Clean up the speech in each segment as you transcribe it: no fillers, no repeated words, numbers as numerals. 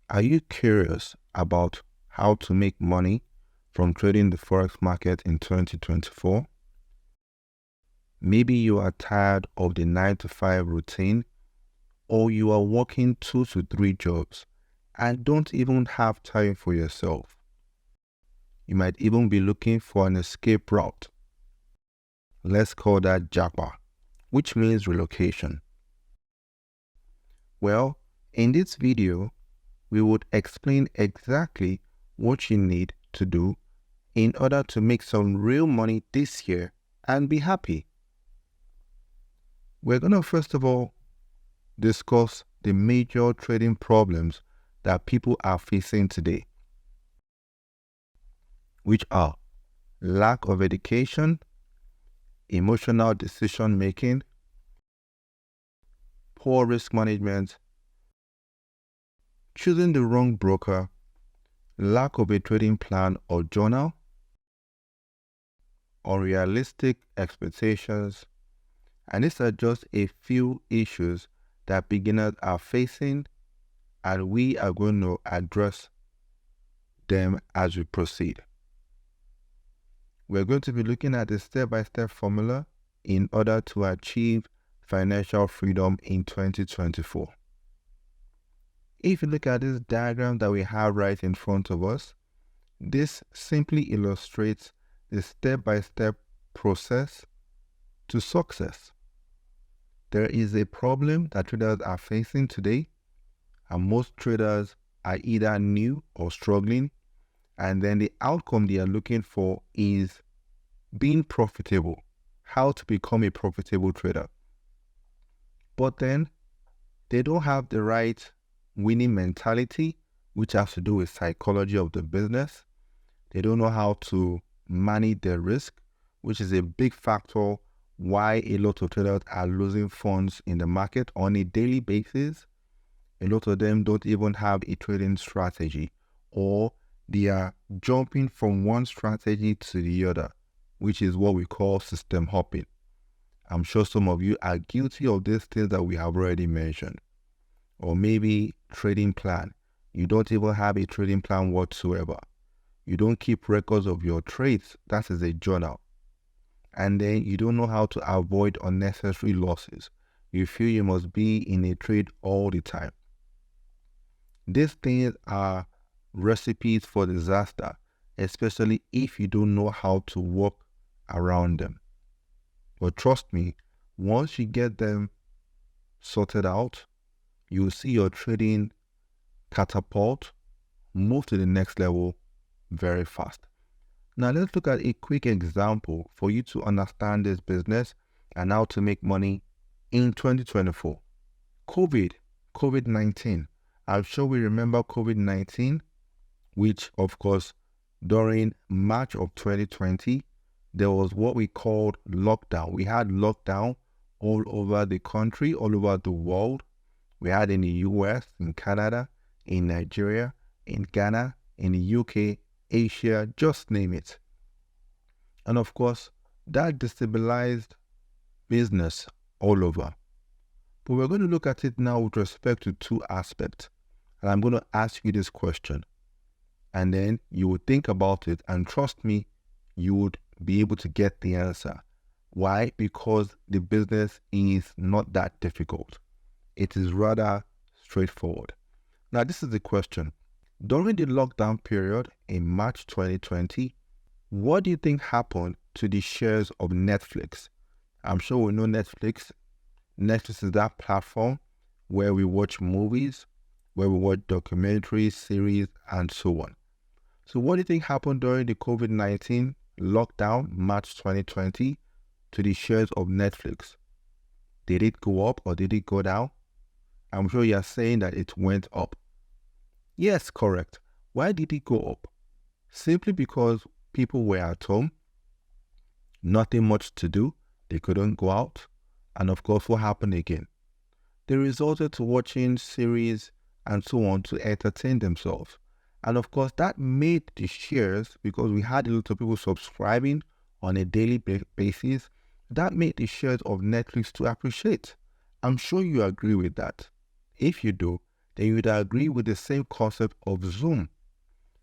Are you curious about how to make money from trading the Forex market in 2024? Maybe you are tired of the 9 to 5 routine, or you are working 2 to 3 jobs and don't even have time for yourself. You might even be looking for an escape route. Let's call that Japa, which means relocation. Well, in this video, we would explain exactly what you need to do in order to make some real money this year and be happy. We're going to first of all discuss the major trading problems that people are facing today, which are lack of education, emotional decision making, poor risk management, choosing the wrong broker, lack of a trading plan or journal, unrealistic expectations, and these are just a few issues that beginners are facing, and we are going to address them as we proceed. We're going to be looking at a step-by-step formula in order to achieve financial freedom in 2024. If you look at this diagram that we have right in front of us, this simply illustrates the step-by-step process to success. There is a problem that traders are facing today, and most traders are either new or struggling, and then the outcome they are looking for is being profitable, how to become a profitable trader. But then they don't have the right winning mentality, which has to do with psychology of the business. They don't know how to manage their risk, which is a big factor why a lot of traders are losing funds in the market on a daily basis. A lot of them don't even have a trading strategy, or they are jumping from one strategy to the other, which is what we call system hopping. I'm sure some of you are guilty of these things that we have already mentioned. Or maybe trading plan. You don't even have a trading plan whatsoever. You don't keep records of your trades. That is a journal. And then you don't know how to avoid unnecessary losses. You feel you must be in a trade all the time. These things are recipes for disaster, especially if you don't know how to work around them. But trust me, once you get them sorted out, you'll see your trading catapult, move to the next level very fast. Now let's look at a quick example for you to understand this business and how to make money in 2024. COVID-19. I'm sure we remember COVID-19, which of course during March of 2020, there was what we called lockdown. We had lockdown all over the country, all over the world. We had in the US, in Canada, in Nigeria, in Ghana, in the UK, Asia, just name it. And of course, that destabilized business all over. But we're going to look at it now with respect to two aspects. And I'm going to ask you this question. And then you would think about it, and trust me, you would be able to get the answer. Why? Because the business is not that difficult. It is rather straightforward. Now, this is the question. During the lockdown period in March 2020, what do you think happened to the shares of Netflix? I'm sure we know Netflix. Netflix is that platform where we watch movies, where we watch documentaries, series, and so on. So what do you think happened during the COVID-19 lockdown, March 2020, to the shares of Netflix? Did it go up or did it go down? I'm sure you're saying that it went up. Yes, correct. Why did it go up? Simply because people were at home, nothing much to do, they couldn't go out, and of course, what happened again? They resorted to watching series and so on to entertain themselves. And of course, that made the shares, because we had a lot of people subscribing on a daily basis, that made the shares of Netflix to appreciate. I'm sure you agree with that. If you do, then you would agree with the same concept of Zoom.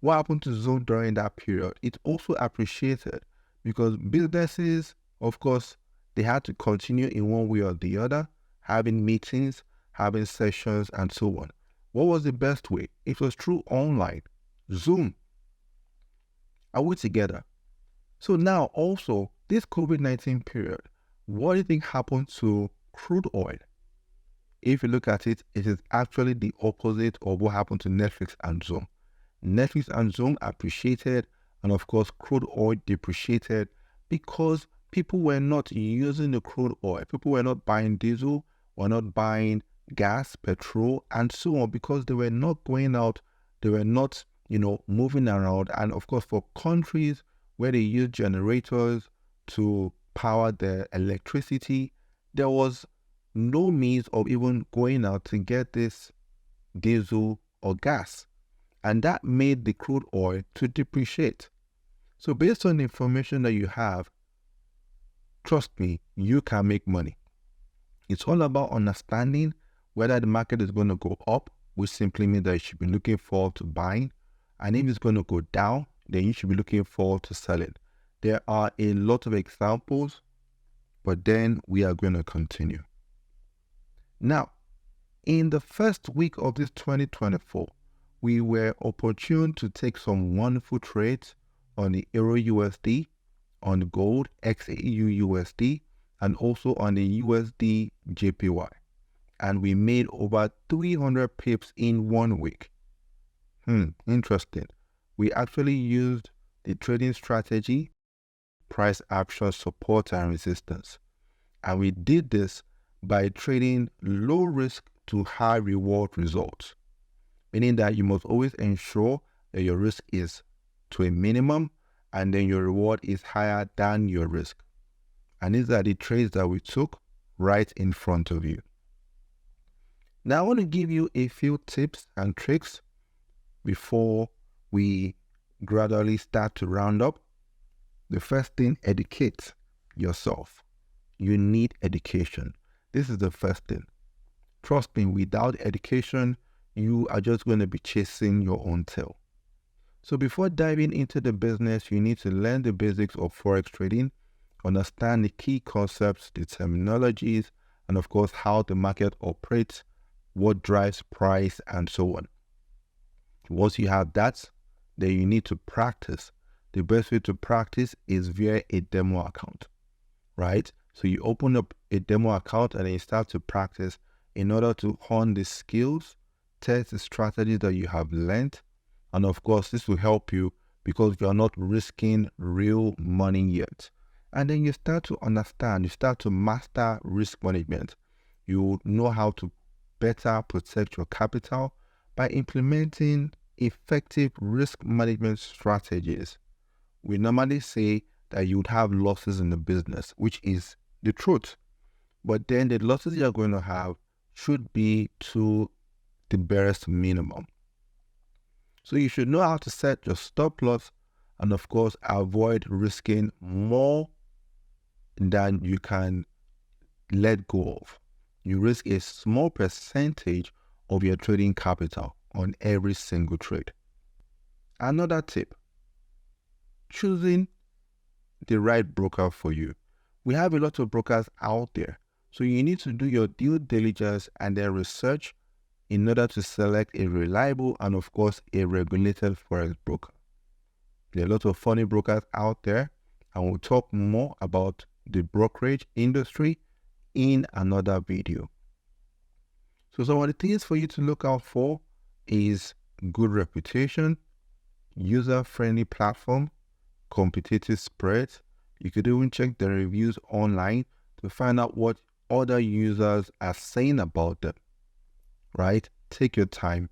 What happened to Zoom during that period? It also appreciated because businesses, of course, they had to continue in one way or the other, having meetings, having sessions, and so on. What was the best way? It was through online, Zoom. Are we together? So now also, this COVID-19 period, what do you think happened to crude oil? If you look at it, it is actually the opposite of what happened to Netflix and Zoom. Netflix and Zoom appreciated, and of course, crude oil depreciated because people were not using the crude oil. People were not buying diesel, were not buying gas, petrol, and so on because they were not going out. They were not, moving around. And of course, for countries where they use generators to power their electricity, there was no means of even going out to get this diesel or gas. And that made the crude oil to depreciate. So based on the information that you have, trust me, you can make money. It's all about understanding whether the market is going to go up, which simply means that you should be looking forward to buying. And if it's going to go down, then you should be looking forward to selling. There are a lot of examples, but then we are going to continue. Now, in the first week of this 2024, we were opportune to take some wonderful trades on the Euro USD, on the gold XAU USD, and also on the USD JPY. And we made over 300 pips in 1 week. Interesting. We actually used the trading strategy, price action, support, and resistance. And we did this by trading low risk to high reward results, meaning that you must always ensure that your risk is to a minimum and then your reward is higher than your risk. And these are the trades that we took right in front of you. Now I want to give you a few tips and tricks before we gradually start to round up. The first thing, educate yourself. You need education. This is the first thing. Trust me, without education, you are just going to be chasing your own tail. So before diving into the business, you need to learn the basics of Forex trading, understand the key concepts, the terminologies, and of course, how the market operates, what drives price, and so on. Once you have that, then you need to practice. The best way to practice is via a demo account, right? So you open up a demo account and then you start to practice in order to hone the skills, test the strategies that you have learned. And of course, this will help you because you are not risking real money yet. And then you start to understand, you start to master risk management. You know how to better protect your capital by implementing effective risk management strategies. We normally say that you would have losses in the business, which is the truth. But then the losses you're going to have should be to the barest minimum. So you should know how to set your stop loss and of course avoid risking more than you can let go of. You risk a small percentage of your trading capital on every single trade. Another tip, choosing the right broker for you. We have a lot of brokers out there, so you need to do your due diligence and then research in order to select a reliable and of course a regulated Forex broker. There are a lot of funny brokers out there, and we'll talk more about the brokerage industry in another video. So some of the things for you to look out for is good reputation, user-friendly platform, competitive spreads. You could even check the reviews online to find out what other users are saying about them, right? Take your time,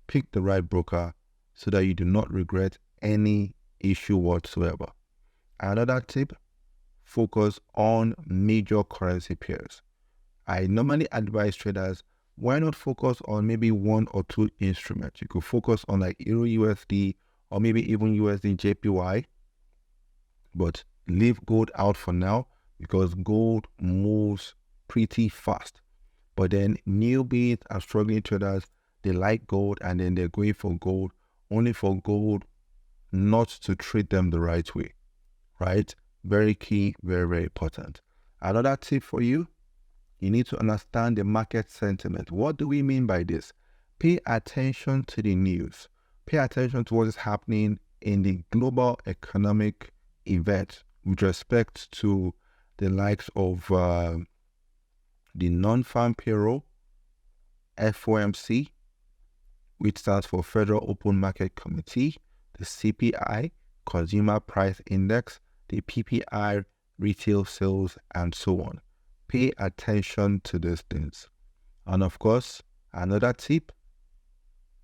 pick the right broker so that you do not regret any issue whatsoever. Another tip, focus on major currency pairs. I normally advise traders, why not focus on maybe one or two instruments? You could focus on like Euro USD or maybe even USD JPY, but leave gold out for now because gold moves pretty fast. But then newbies and struggling traders, they like gold and then they're going for gold only for gold not to treat them the right way, right? Very key, very, very important. Another tip for you, you need to understand the market sentiment. What do we mean by this? Pay attention to the news. Pay attention to what is happening in the global economic event with respect to the likes of the non-farm payroll, FOMC, which stands for Federal Open Market Committee, the CPI, Consumer Price Index, the PPI, retail sales, and so on. Pay attention to these things. And of course, another tip,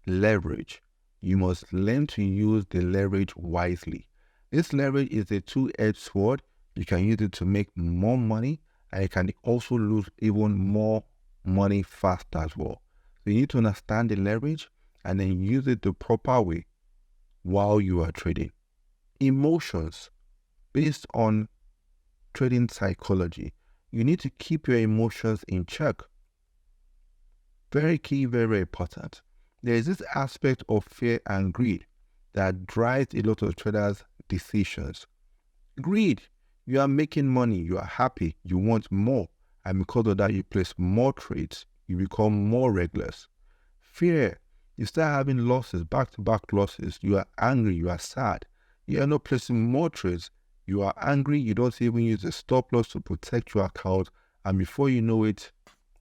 leverage. You must learn to use the leverage wisely. This leverage is a two-edged sword. You can use it to make more money, and you can also lose even more money fast as well. So you need to understand the leverage and then use it the proper way while you are trading. Emotions, based on trading psychology, you need to keep your emotions in check. Very key, very, very important. There is this aspect of fear and greed that drives a lot of traders' decisions. Greed, you are making money, you are happy, you want more, and because of that, you place more trades, you become more reckless. Fear, you start having losses, back-to-back losses, you are angry, you are sad, you end up placing more trades, you are angry, you don't even use a stop loss to protect your account, and before you know it,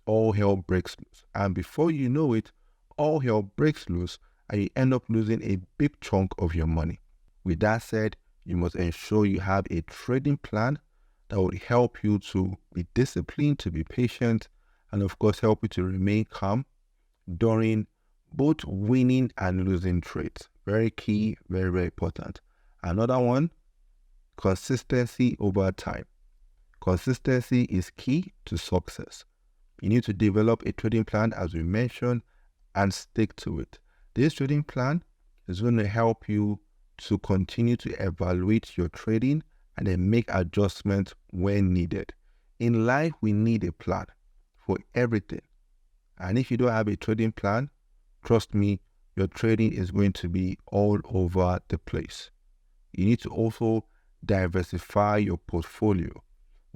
all hell breaks loose. And before you know it, all hell breaks loose, and you end up losing a big chunk of your money. With that said, you must ensure you have a trading plan that will help you to be disciplined, to be patient, and of course help you to remain calm during both winning and losing trades. Very key, very, very important. Another one, consistency over time. Consistency is key to success. You need to develop a trading plan, as we mentioned, and stick to it. This trading plan is going to help you to continue to evaluate your trading and then make adjustments when needed. In life, we need a plan for everything. And if you don't have a trading plan, trust me, your trading is going to be all over the place. You need to also diversify your portfolio.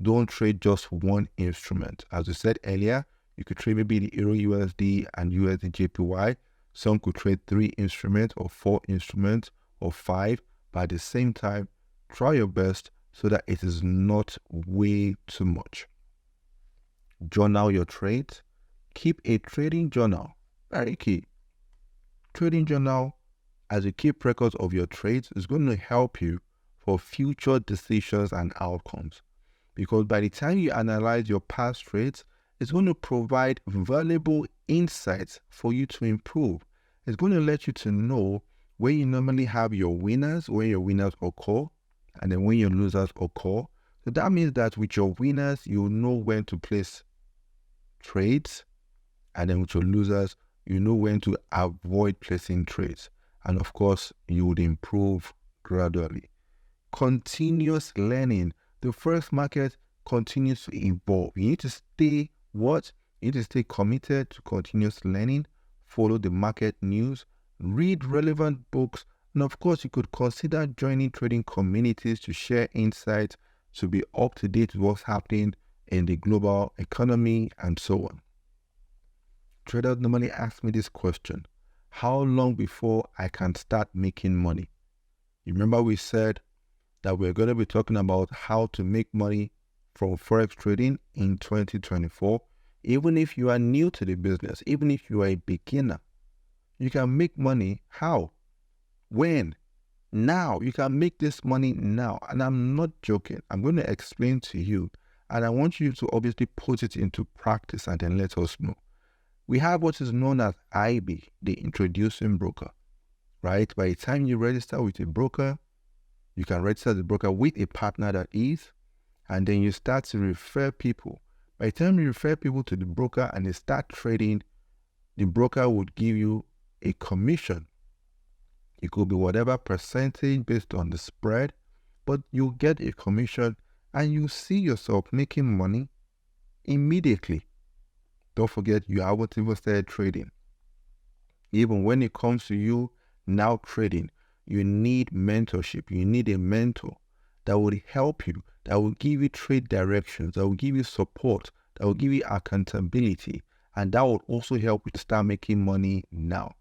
Don't trade just one instrument. As we said earlier, you could trade maybe the Euro USD and USD JPY. Some could trade 3 instruments or 4 instruments or 5, but at the same time, try your best so that it is not way too much. Journal your trades. Keep a trading journal. Very key. Trading journal, as you keep records of your trades, is going to help you for future decisions and outcomes. Because by the time you analyze your past trades, it's going to provide valuable insights for you to improve. It's going to let you to know where you normally have your winners, where your winners occur, and then when your losers occur. So that means that with your winners, you know when to place trades, and then with your losers, you know when to avoid placing trades. And of course, you would improve gradually. Continuous learning. The Forex market continues to evolve. You need to stay what? You need to stay committed to continuous learning, follow the market news, read relevant books, and of course, you could consider joining trading communities to share insights, to be up to date with what's happening in the global economy and so on. Traders normally ask me this question: how long before I can start making money? You remember we said that we're going to be talking about how to make money from Forex trading in 2024. Even if you are new to the business, even if you are a beginner, you can make money. How? When? Now. You can make this money now. And I'm not joking. I'm going to explain to you. And I want you to obviously put it into practice and then let us know. We have what is known as IB, the introducing broker, right? By the time you register with a broker, you can register the broker with a partner that is, and then you start to refer people. By the time you refer people to the broker and they start trading, the broker would give you a commission. It could be whatever percentage based on the spread, but you get a commission and you see yourself making money immediately. Don't forget, you haven't even started trading. Even when it comes to you now trading, you need mentorship. You need a mentor that would help you, that will give you trade directions, that will give you support, that will give you accountability, and that will also help you to start making money now.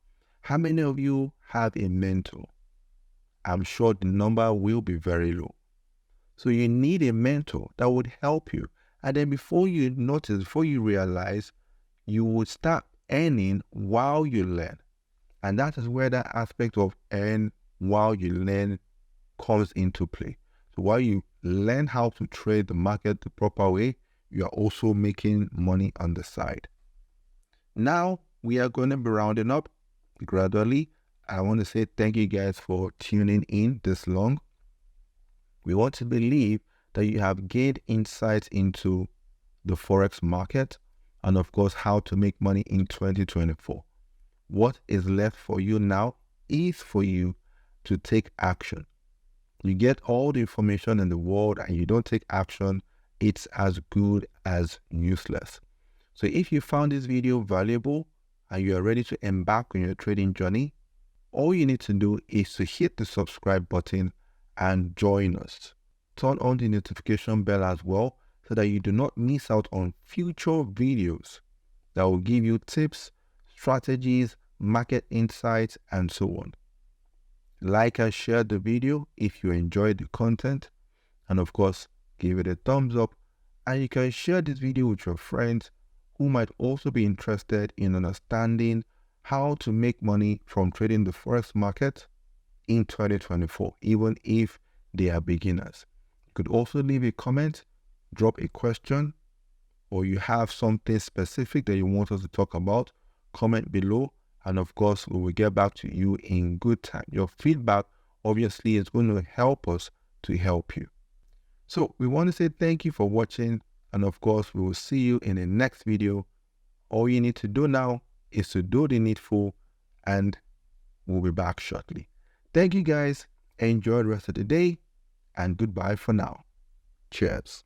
How many of you have a mentor? I'm sure the number will be very low. So you need a mentor that would help you. And then before you notice, before you realize, you would start earning while you learn. And that is where that aspect of earn while you learn comes into play. So while you learn how to trade the market the proper way, you are also making money on the side. Now we are going to be rounding up gradually. I want to say thank you guys for tuning in this long. We want to believe that you have gained insights into the Forex market and of course how to make money in 2024. What is left for you now is for you to take action. You get all the information in the world and you don't take action, it's as good as useless. So if you found this video valuable and you are ready to embark on your trading journey, all you need to do is to hit the subscribe button and join us. Turn on the notification bell as well so that you do not miss out on future videos that will give you tips, strategies, market insights, and so on. Like and share the video if you enjoyed the content, and of course, give it a thumbs up, and you can share this video with your friends who might also be interested in understanding how to make money from trading the Forex market in 2024, even if they are beginners. You could also leave a comment, drop a question, or you have something specific that you want us to talk about, comment below, and of course, we will get back to you in good time. Your feedback obviously is going to help us to help you. So we want to say thank you for watching, and of course, we will see you in the next video. All you need to do now is to do the needful, and we'll be back shortly. Thank you guys, enjoy the rest of the day, and goodbye for now. Cheers.